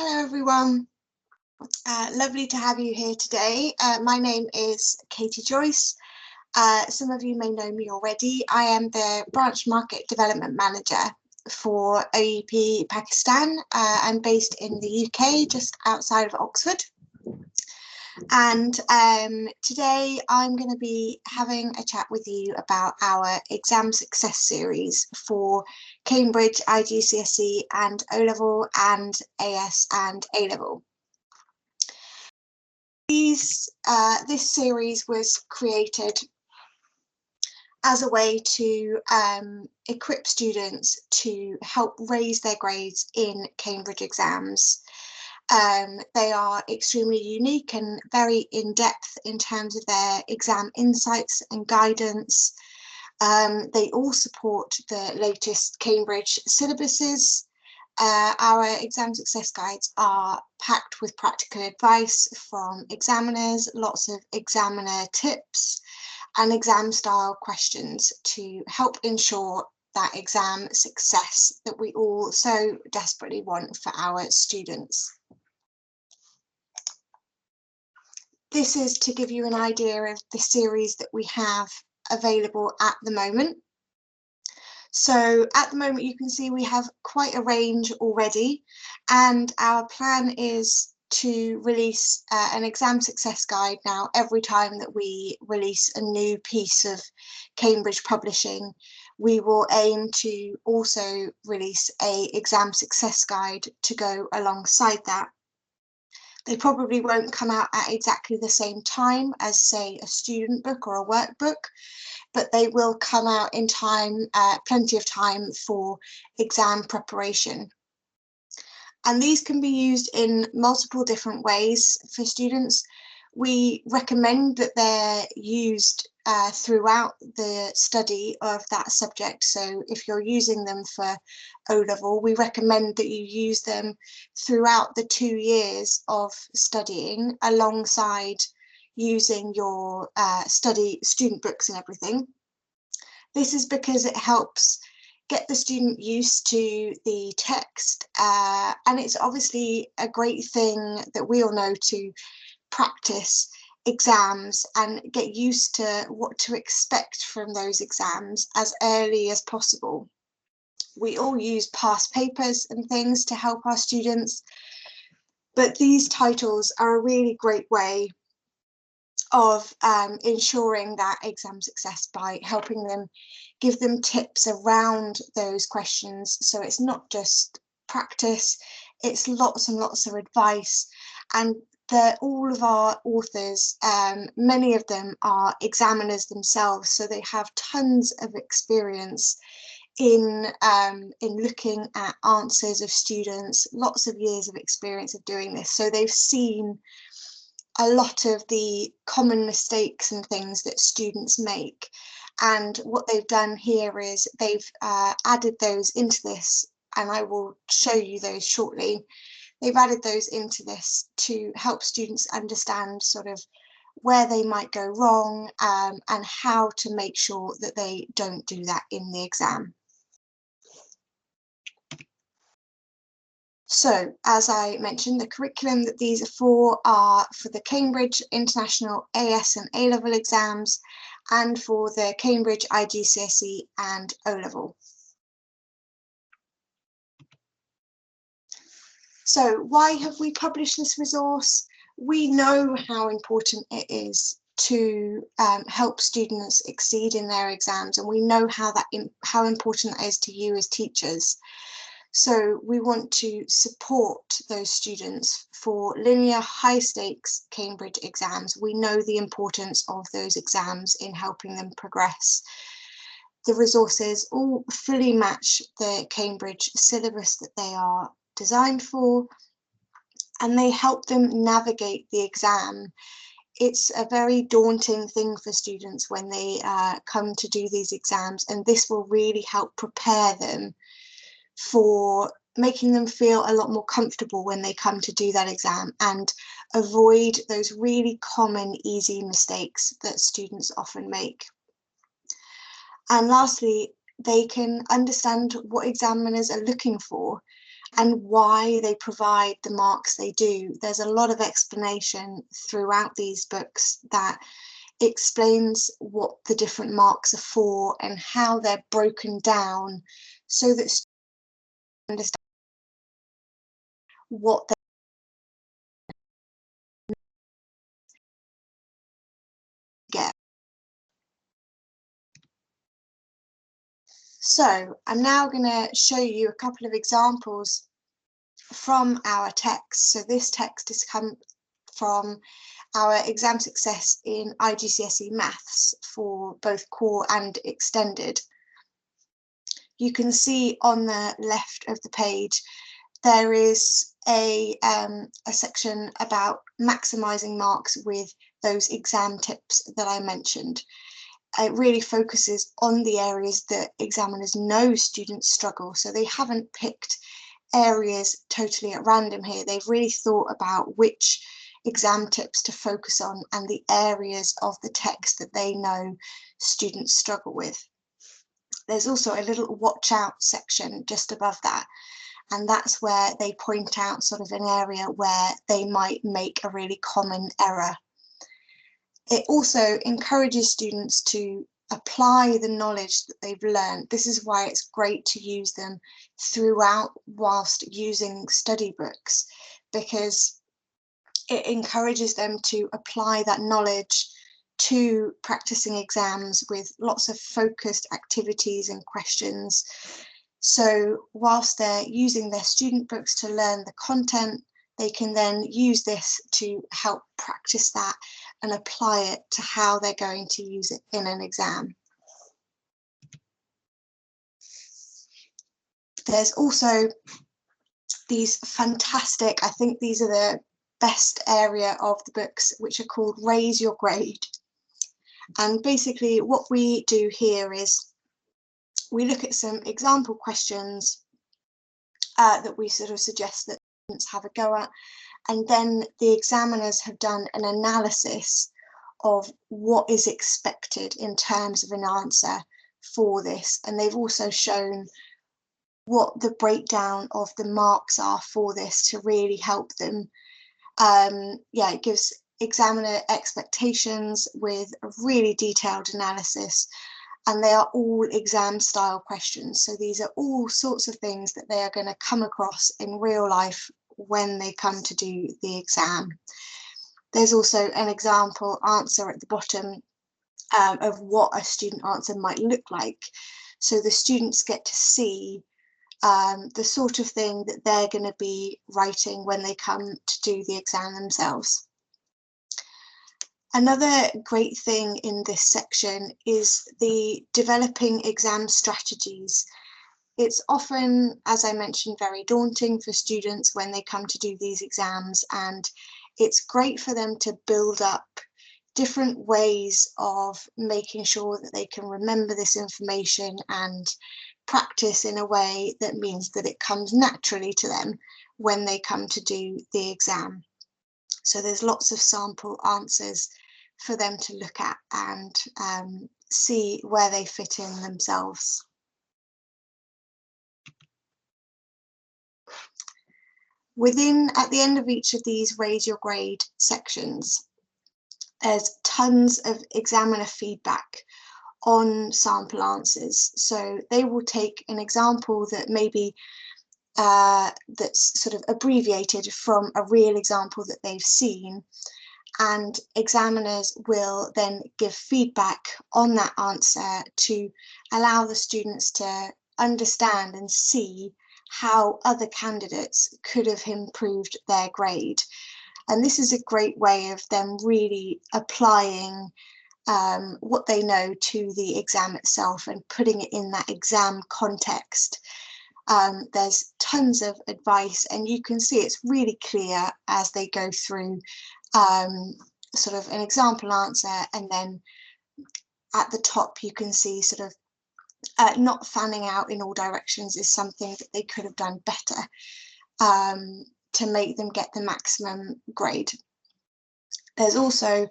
Hello everyone, lovely to have you here today. My name is Katie Joyce. Some of you may know me already. I am the Branch Market Development Manager for OEP Pakistan. I'm based in the UK, just outside of Oxford. And today I'm going to be having a chat with you about our exam success series for Cambridge, IGCSE and O-Level and AS and A-Level. This series was created as a way to equip students to help raise their grades in Cambridge exams. They are extremely unique and very in-depth in terms of their exam insights and guidance. They all support the latest Cambridge syllabuses. Our exam success guides are packed with practical advice from examiners, lots of examiner tips and exam style questions to help ensure that exam success that we all so desperately want for our students. This is to give you an idea of the series that we have available at the moment. So at the moment you can see we have quite a range already, and our plan is to release an exam success guide now every time that we release a new piece of Cambridge publishing. We will aim to also release an exam success guide to go alongside that. They probably won't come out at exactly the same time as, say, a student book or a workbook, but they will come out in time, plenty of time for exam preparation. And these can be used in multiple different ways for students. We recommend that they're used throughout the study of that subject. So if you're using them for O-Level, we recommend that you use them throughout the 2 years of studying alongside using your student books and everything. This is because it helps get the student used to the text, and it's obviously a great thing that we all know to practice exams and get used to what to expect from those exams as early as possible. We all use past papers and things to help our students, but these titles are a really great way of ensuring that exam success by helping them, give them tips around those questions. So it's not just practice, it's lots and lots of advice. And all of our authors, many of them are examiners themselves, so they have tons of experience in looking at answers of students, lots of years of experience of doing this. So they've seen a lot of the common mistakes and things that students make. And what they've done here is they've added those into this, and I will show you those shortly. They've added those into this to help students understand sort of where they might go wrong, and how to make sure that they don't do that in the exam. So, as I mentioned, the curriculum that these are for the Cambridge International AS and A-Level exams and for the Cambridge IGCSE and O-Level. So why have we published this resource? We know how important it is to help students exceed in their exams, and we know how important that is to you as teachers. So we want to support those students for linear high stakes Cambridge exams. We know the importance of those exams in helping them progress. The resources all fully match the Cambridge syllabus that they are designed for, and they help them navigate the exam. It's a very daunting thing for students when they come to do these exams, and this will really help prepare them for making them feel a lot more comfortable when they come to do that exam and avoid those really common easy mistakes that students often make. And lastly, they can understand what examiners are looking for and why they provide the marks they do. There's a lot of explanation throughout these books that explains what the different marks are for and how they're broken down so that students understand what they get. So I'm now going to show you a couple of examples from our text. So this text has come from our exam success in IGCSE maths for both core and extended. You can see on the left of the page there is a section about maximising marks with those exam tips that I mentioned. It really focuses on the areas that examiners know students struggle, so they haven't picked areas totally at random here. They've really thought about which exam tips to focus on and the areas of the text that they know students struggle with. There's also a little watch out section just above that, and that's where they point out sort of an area where they might make a really common error. It also encourages students to apply the knowledge that they've learned. This is why it's great to use them throughout whilst using study books, because it encourages them to apply that knowledge to practicing exams with lots of focused activities and questions. So whilst they're using their student books to learn the content, they can then use this to help practice that and apply it to how they're going to use it in an exam. There's also these fantastic, I think these are the best area of the books, which are called Raise Your Grade. And basically what we do here is we look at some example questions that we sort of suggest that students have a go at, and then the examiners have done an analysis of what is expected in terms of an answer for this, and they've also shown what the breakdown of the marks are for this to really help them. It gives examiner expectations with a really detailed analysis, and they are all exam style questions. So these are all sorts of things that they are going to come across in real life when they come to do the exam. There's also an example answer at the bottom of what a student answer might look like. So the students get to see the sort of thing that they're going to be writing when they come to do the exam themselves. Another great thing in this section is the developing exam strategies. It's often, as I mentioned, very daunting for students when they come to do these exams, and it's great for them to build up different ways of making sure that they can remember this information and practice in a way that means that it comes naturally to them when they come to do the exam. So there's lots of sample answers for them to look at and see where they fit in themselves. At the end of each of these Raise Your Grade sections, there's tons of examiner feedback on sample answers. So they will take an example that maybe that's sort of abbreviated from a real example that they've seen, and examiners will then give feedback on that answer to allow the students to understand and see how other candidates could have improved their grade. And this is a great way of them really applying what they know to the exam itself and putting it in that exam context. There's tons of advice, and you can see it's really clear as they go through sort of an example answer, and then at the top you can see sort of not fanning out in all directions is something that they could have done better to make them get the maximum grade. There's also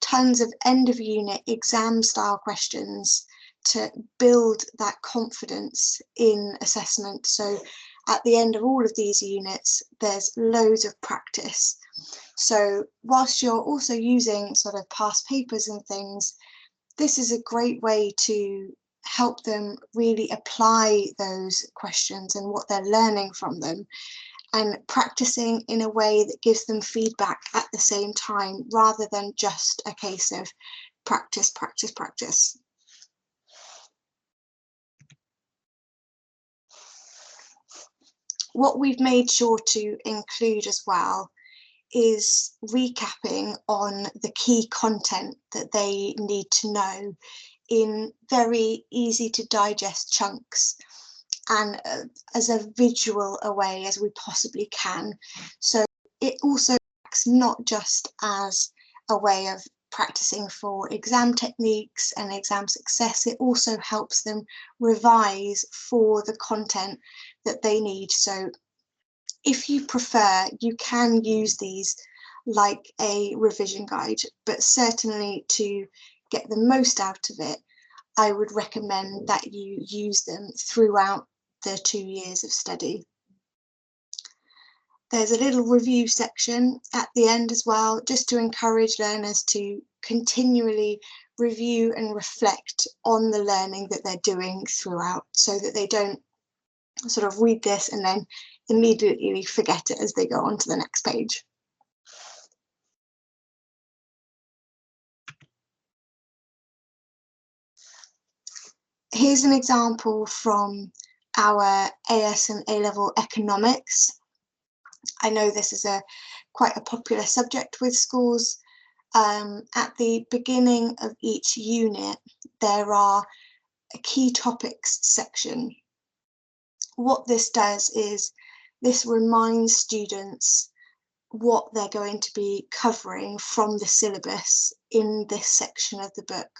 tons of end of unit exam style questions to build that confidence in assessment. So at the end of all of these units, there's loads of practice. So whilst you're also using sort of past papers and things, this is a great way to help them really apply those questions and what they're learning from them, and practicing in a way that gives them feedback at the same time, rather than just a case of practice, practice, practice. What we've made sure to include as well is recapping on the key content that they need to know in very easy to digest chunks, and as a visual a way as we possibly can. So it also acts not just as a way of practicing for exam techniques and exam success, it also helps them revise for the content that they need. So if you prefer, you can use these like a revision guide, but certainly to get the most out of it, I would recommend that you use them throughout the 2 years of study. There's a little review section at the end as well, just to encourage learners to continually review and reflect on the learning that they're doing throughout, so that they don't sort of read this and then immediately forget it as they go on to the next page. Here's an example from our AS and A-level economics. I know this is quite a popular subject with schools. At the beginning of each unit, there are a key topics section. What this does is this reminds students what they're going to be covering from the syllabus in this section of the book.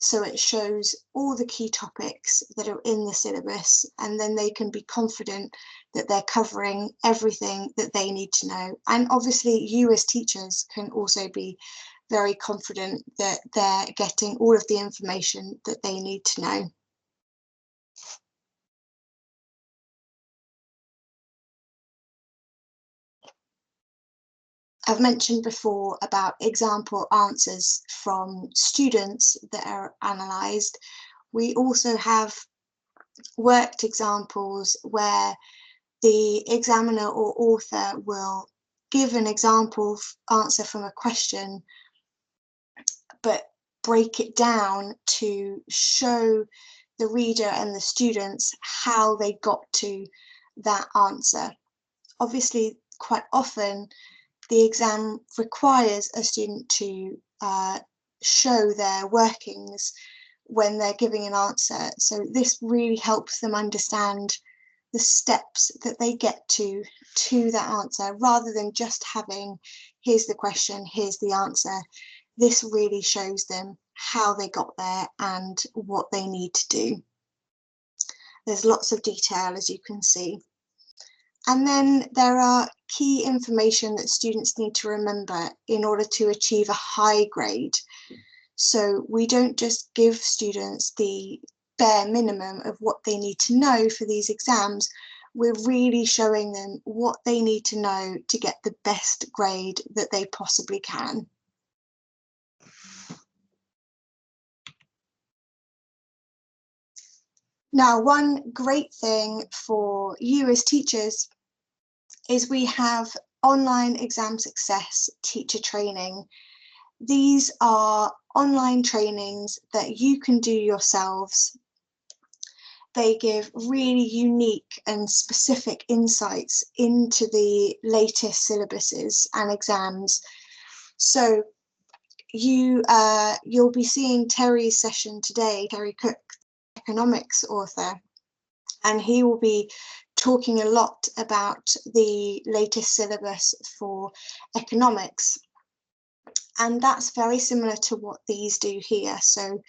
So it shows all the key topics that are in the syllabus, and then they can be confident that they're covering everything that they need to know. And obviously you as teachers can also be very confident that they're getting all of the information that they need to know. I've mentioned before about example answers from students that are analysed. We also have worked examples where the examiner or author will give an example answer from a question, but break it down to show the reader and the students how they got to that answer. Obviously, quite often, the exam requires a student to show their workings when they're giving an answer. So this really helps them understand the steps that they get to that answer, rather than just having, here's the question, here's the answer. This really shows them how they got there and what they need to do. There's lots of detail, as you can see. And then there are key information that students need to remember in order to achieve a high grade. So we don't just give students the bare minimum of what they need to know for these exams. We're really showing them what they need to know to get the best grade that they possibly can. Now, one great thing for you as teachers is we have online exam success teacher training. These are online trainings that you can do yourselves. They give really unique and specific insights into the latest syllabuses and exams. So you'll be seeing Terry's session today, Terry Cook, economics author, and he will be talking a lot about the latest syllabus for economics. And that's very similar to what these do here. So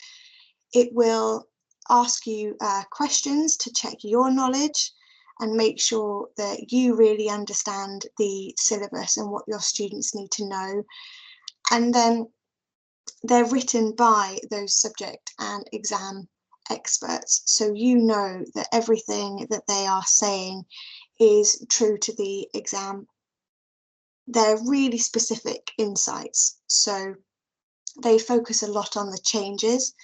it will ask you questions to check your knowledge and make sure that you really understand the syllabus and what your students need to know. And then they're written by those subject and exam experts, so you know that everything that they are saying is true to the exam. They're really specific insights, so they focus a lot on the changes.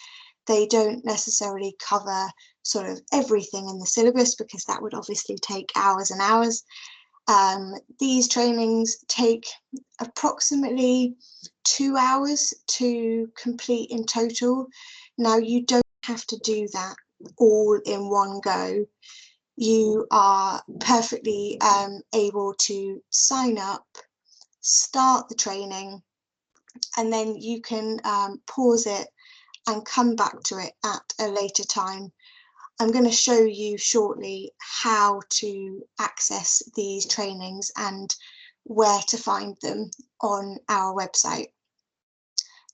They don't necessarily cover sort of everything in the syllabus, because that would obviously take hours and hours. These trainings take approximately 2 hours to complete in total. Now, you don't have to do that all in one go. You are perfectly able to sign up, start the training, and then you can pause it and come back to it at a later time. I'm going to show you shortly how to access these trainings and where to find them on our website.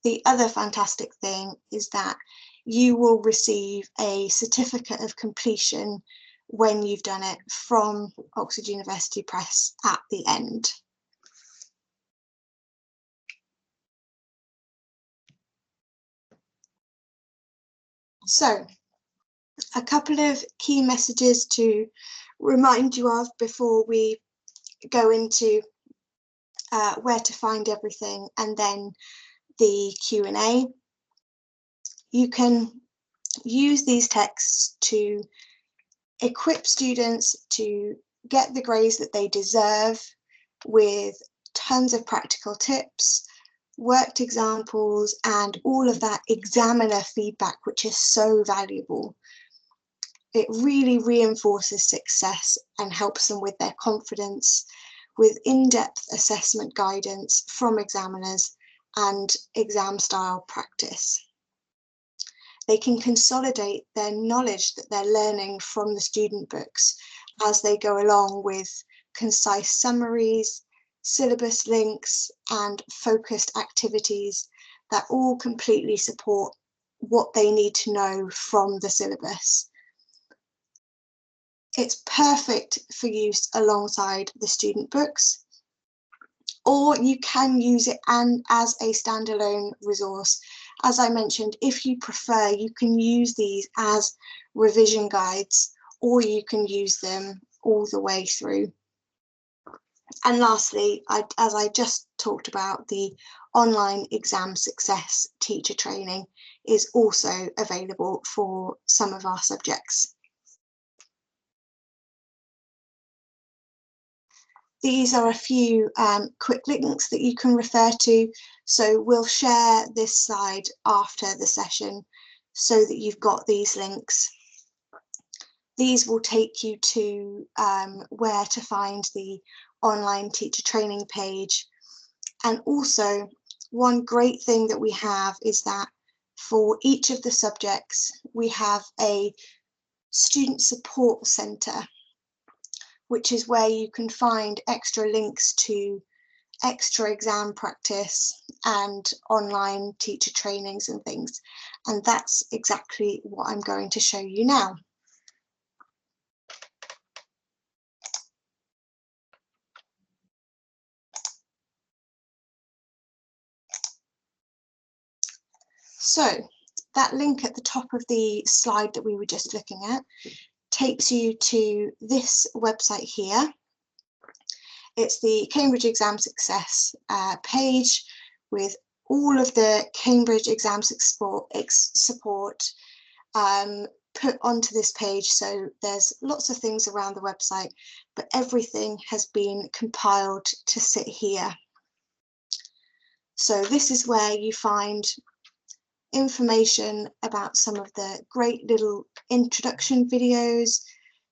The other fantastic thing is that you will receive a certificate of completion when you've done it from Oxford University Press at the end. So, a couple of key messages to remind you of before we go into where to find everything and then the Q&A. You can use these texts to equip students to get the grades that they deserve, with tons of practical tips, worked examples, and all of that examiner feedback, which is so valuable. It really reinforces success and helps them with their confidence, with in-depth assessment guidance from examiners and exam style practice. They can consolidate their knowledge that they're learning from the student books as they go along, with concise summaries, syllabus links, and focused activities that all completely support what they need to know from the syllabus. It's perfect for use alongside the student books, or you can use it as a standalone resource. As I mentioned, if you prefer, you can use these as revision guides, or you can use them all the way through. And lastly, as I just talked about, the online exam success teacher training is also available for some of our subjects. These are a few quick links that you can refer to. So we'll share this slide after the session so that you've got these links. These will take you to where to find the online teacher training page. And also, one great thing that we have is that for each of the subjects, we have a student support centre, which is where you can find extra links to extra exam practice and online teacher trainings and things. And that's exactly what I'm going to show you now. So that link at the top of the slide that we were just looking at takes you to this website here. It's the Cambridge Exam Success page with all of the Cambridge Exam support put onto this page. So there's lots of things around the website, but everything has been compiled to sit here. So this is where you find information about some of the great little introduction videos.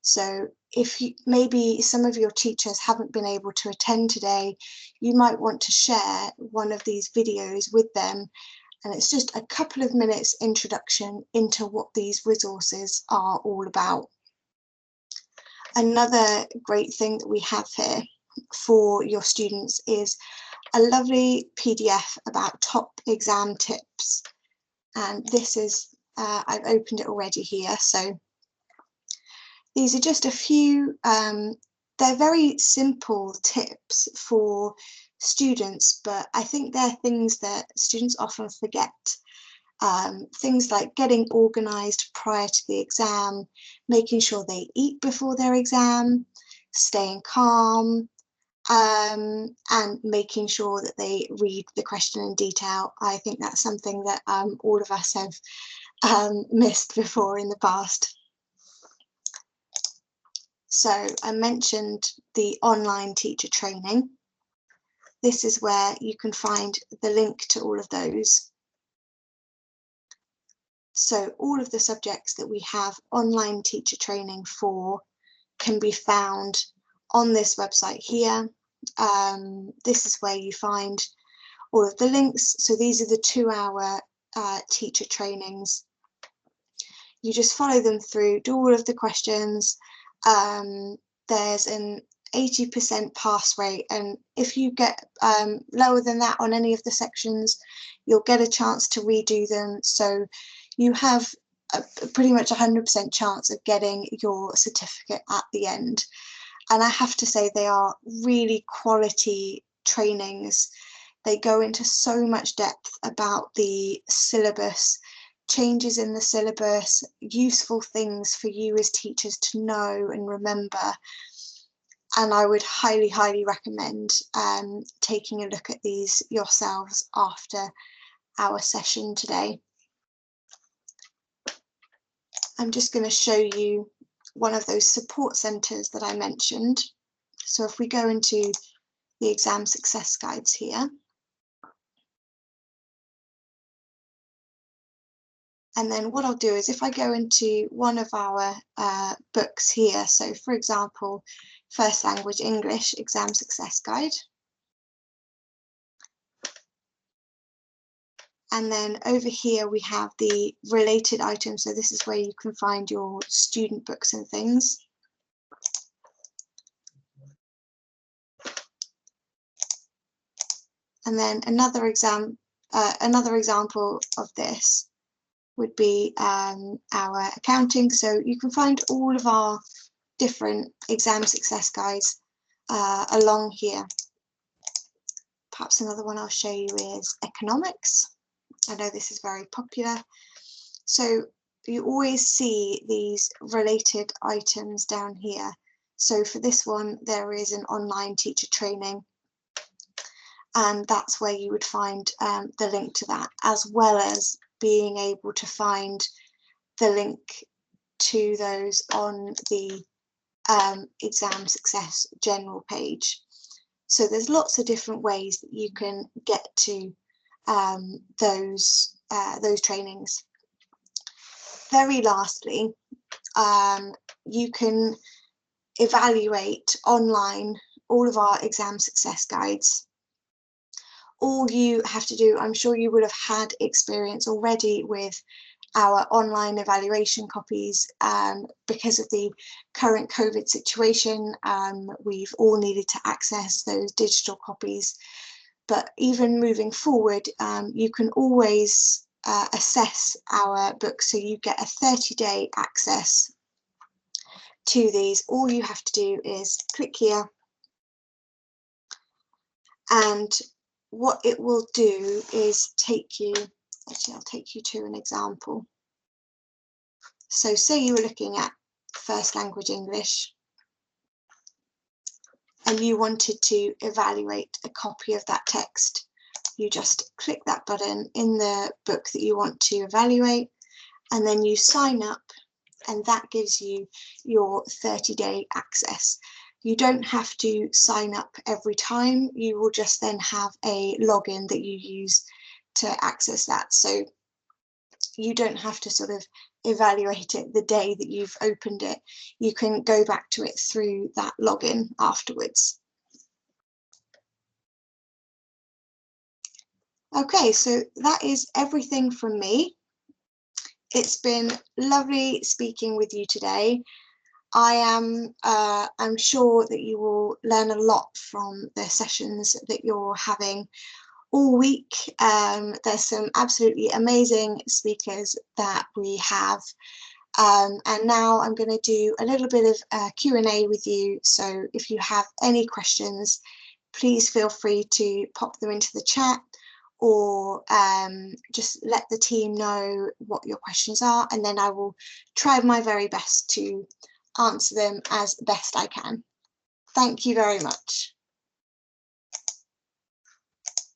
So if maybe some of your teachers haven't been able to attend today, you might want to share one of these videos with them. And it's just a couple of minutes introduction into what these resources are all about. Another great thing that we have here for your students is a lovely PDF about top exam tips. And this is, I've opened it already here. So these are just a few, they're very simple tips for students, but I think they're things that students often forget. Things like getting organised prior to the exam, making sure they eat before their exam, staying calm, and making sure that they read the question in detail. I think that's something that all of us have missed before in the past. So I mentioned the online teacher training. This is where you can find the link to all of those. So all of the subjects that we have online teacher training for can be found on this website here. This is where you find all of the links. So these are the 2-hour teacher trainings. You just follow them through, do all of the questions. There's an 80% pass rate, and if you get lower than that on any of the sections, you'll get a chance to redo them. So you have a pretty much 100% chance of getting your certificate at the end. And I have to say, they are really quality trainings. They go into so much depth about the syllabus, changes in the syllabus, useful things for you as teachers to know and remember. And I would highly, highly recommend taking a look at these yourselves after our session today. I'm just going to show you one of those support centres that I mentioned. So if we go into the exam success guides here, and then what I'll do is if I go into one of our books here, so for example, First Language English Exam Success Guide. And then over here we have the related items. So this is where you can find your student books and things. And then another example of this would be our accounting. So you can find all of our different exam success guides along here. Perhaps another one I'll show you is economics. I know this is very popular. So you always see these related items down here. So for this one, there is an online teacher training, and that's where you would find the link to that, as well as being able to find the link to those on the exam success general page. So there's lots of different ways that you can get to those trainings. Very lastly, you can evaluate online all of our exam success guides. All you have to do, I'm sure you would have had experience already with our online evaluation copies. Because of the current COVID situation, we've all needed to access those digital copies. But even moving forward, you can always assess our books, so you get a 30-day access to these. All you have to do is click here, and what it will do is take you, actually I'll take you to an example. So say you were looking at First Language English and you wanted to evaluate a copy of that text. You just click that button in the book that you want to evaluate, and then you sign up, and that gives you your 30-day access. You don't have to sign up every time. You will just then have a login that you use to access that. So you don't have to sort of evaluate it the day that you've opened it. You can go back to it through that login afterwards. Okay, so that is everything from me. It's been lovely speaking with you today. I'm sure that you will learn a lot from the sessions that you're having all week. There's some absolutely amazing speakers that we have. And now I'm going to do a little bit of Q&A with you. So if you have any questions, please feel free to pop them into the chat, or just let the team know what your questions are, and then I will try my very best to answer them as best I can. Thank you very much.